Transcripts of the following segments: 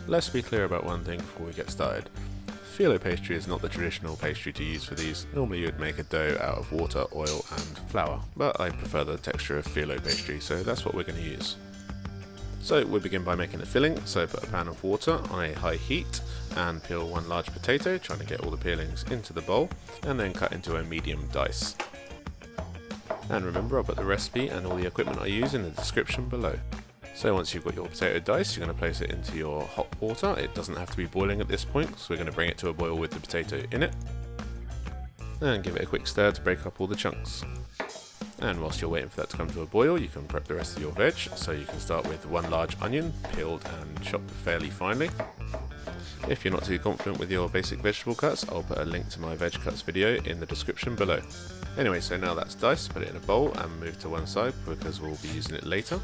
Let's be clear about one thing before we get started. Filo pastry is not the traditional pastry to use for these. Normally you would make a dough out of water, oil and flour, but I prefer the texture of filo pastry, so that's what we're going to use. So we begin by making the filling, so put a pan of water on a high heat and peel one large potato, trying to get all the peelings into the bowl, and then cut into a medium dice. And remember, I'll put the recipe and all the equipment I use in the description below. So once you've got your potato diced, you're going to place it into your hot water. It doesn't have to be boiling at this point, so we're going to bring it to a boil with the potato in it. And give it a quick stir to break up all the chunks. And whilst you're waiting for that to come to a boil, you can prep the rest of your veg. So you can start with one large onion, peeled and chopped fairly finely. If you're not too confident with your basic vegetable cuts, I'll put a link to my veg cuts video in the description below. Anyway, so now that's diced, put it in a bowl and move to one side because we'll be using it later.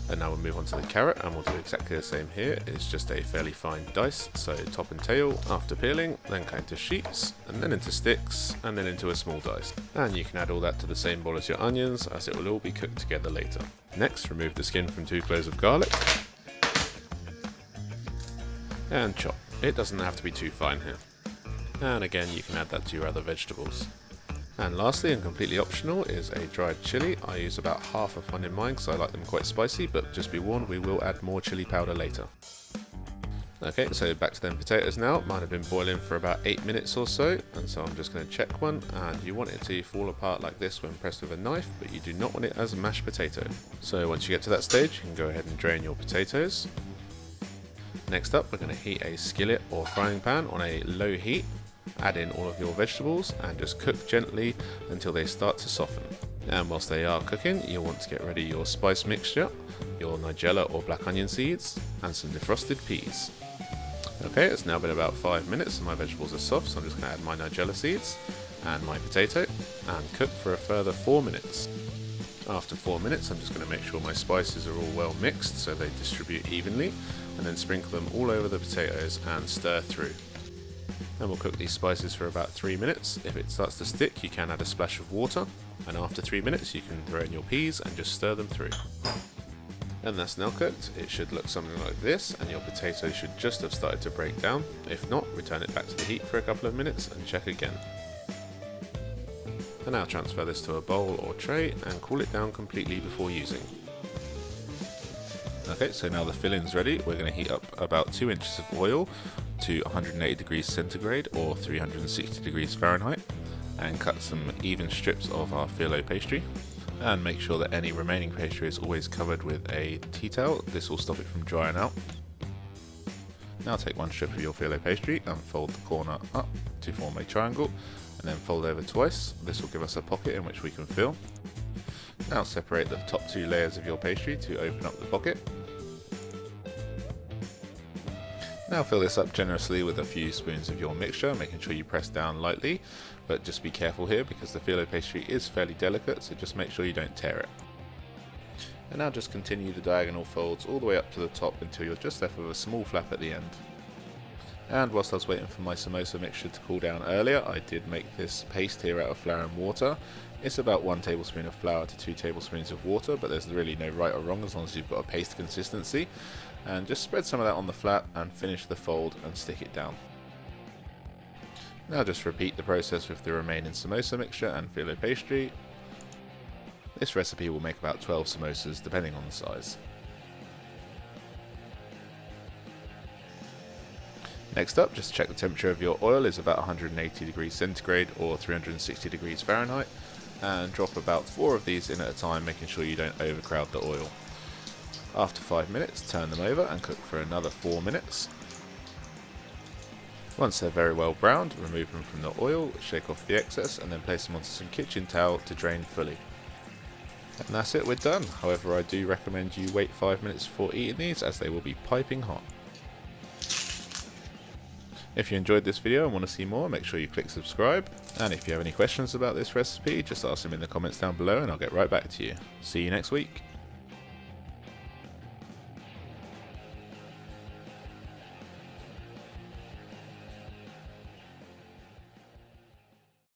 And now we'll move on to the carrot, and we'll do exactly the same here. It's just a fairly fine dice, so top and tail after peeling, then cut into sheets, and then into sticks, and then into a small dice. And you can add all that to the same bowl as your onions, as it will all be cooked together later. Next, remove the skin from 2 cloves of garlic, and chop. It doesn't have to be too fine here. And again, you can add that to your other vegetables. And lastly, and completely optional, is a dried chilli. I use about half of one in mine because I like them quite spicy, but just be warned, we will add more chilli powder later. Okay, so back to them potatoes now. Mine have been boiling for about 8 minutes or so, and so I'm just going to check one, and you want it to fall apart like this when pressed with a knife, but you do not want it as a mashed potato. So once you get to that stage, you can go ahead and drain your potatoes. Next up, we're going to heat a skillet or frying pan on a low heat. Add in all of your vegetables and just cook gently until they start to soften. And whilst they are cooking, you'll want to get ready your spice mixture, your nigella or black onion seeds, and some defrosted peas. Okay, it's now been about 5 minutes and my vegetables are soft, so I'm just going to add my nigella seeds and my potato and cook for a further 4 minutes. After 4 minutes, I'm just going to make sure my spices are all well mixed so they distribute evenly, and then sprinkle them all over the potatoes and stir through. And we'll cook these spices for about 3 minutes. If it starts to stick, you can add a splash of water, and after 3 minutes you can throw in your peas and just stir them through. And that's now cooked. It should look something like this, and your potato should just have started to break down. If not, return it back to the heat for a couple of minutes and check again. And now transfer this to a bowl or tray and cool it down completely before using. Okay, so now the filling's ready. We're going to heat up about 2 inches of oil to 180 degrees centigrade or 360 degrees Fahrenheit, and cut some even strips of our filo pastry, and make sure that any remaining pastry is always covered with a tea towel. This will stop it from drying out. Now take one strip of your filo pastry and fold the corner up to form a triangle, and then fold over twice. This will give us a pocket in which we can fill. Now separate the top 2 layers of your pastry to open up the pocket. Now fill this up generously with a few spoons of your mixture, making sure you press down lightly, but just be careful here because the filo pastry is fairly delicate, so just make sure you don't tear it. And now just continue the diagonal folds all the way up to the top until you're just left with a small flap at the end. And whilst I was waiting for my samosa mixture to cool down earlier, I did make this paste here out of flour and water. It's about 1 tablespoon of flour to 2 tablespoons of water, but there's really no right or wrong as long as you've got a paste consistency. And just spread some of that on the flat and finish the fold and stick it down. Now just repeat the process with the remaining samosa mixture and filo pastry. This recipe will make about 12 samosas depending on the size. Next up, just check the temperature of your oil is about 180 degrees centigrade or 360 degrees Fahrenheit, and drop about 4 of these in at a time, making sure you don't overcrowd the oil. After 5 minutes, turn them over and cook for another 4 minutes. Once they're very well browned, remove them from the oil, shake off the excess, and then place them onto some kitchen towel to drain fully. And that's it, we're done. However, I do recommend you wait 5 minutes before eating these, as they will be piping hot. If you enjoyed this video and want to see more, make sure you click subscribe. And if you have any questions about this recipe, just ask them in the comments down below and I'll get right back to you. See you next week.